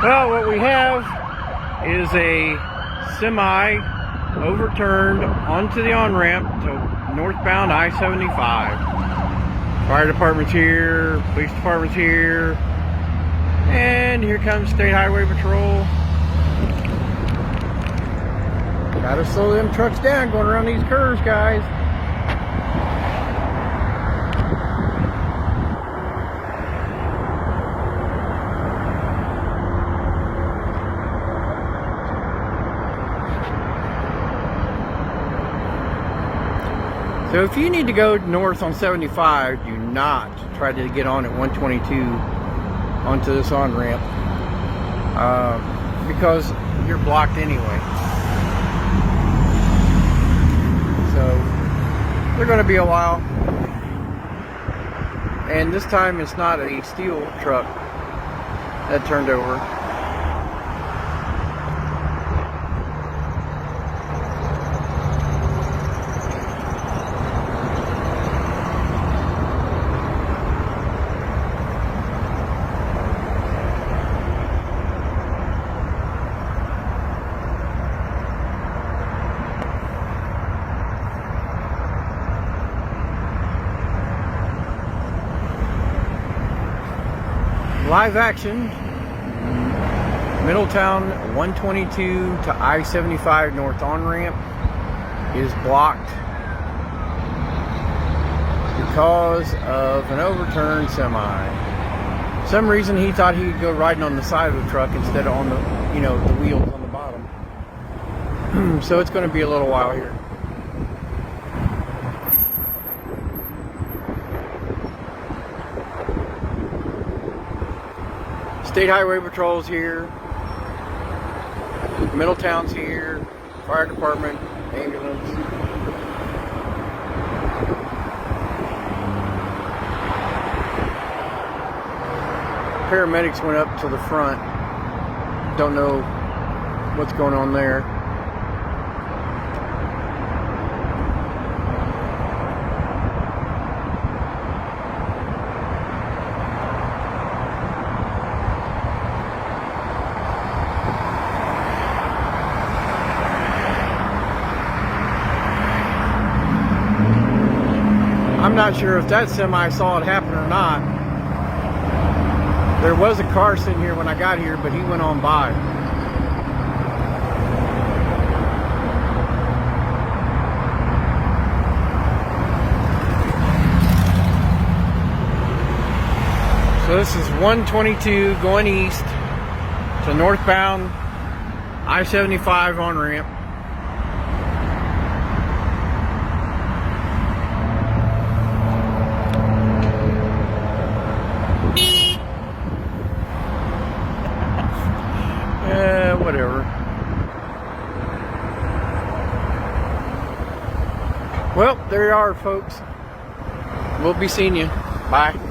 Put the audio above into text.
Well, what we have is a semi overturned onto the on-ramp to northbound I-75. Fire department's here, police department's here, and here comes State Highway Patrol. Gotta slow them trucks down going around these curves, guys. So if you need to go north on 75, do not try to get on at 122 onto this on-ramp because you're blocked anyway. So they're going to be a while. And this time it's not a steel truck that turned over. Live action, Middletown 122 to I-75 North on-ramp is blocked because of an overturned semi. Some reason he thought he could go riding on the side of the truck instead of on the, the wheels on the bottom. So it's going to be a little while here. State Highway Patrol's here, Middletown's here, fire department, ambulance. Paramedics went up to the front. Don't know what's going on there. I'm not sure if that semi saw it happen or not. There was a car sitting here when I got here, but he went on by. So this is 122 going east to northbound I-75 on-ramp. Whatever. Well, there you are, folks. We'll be seeing you. Bye.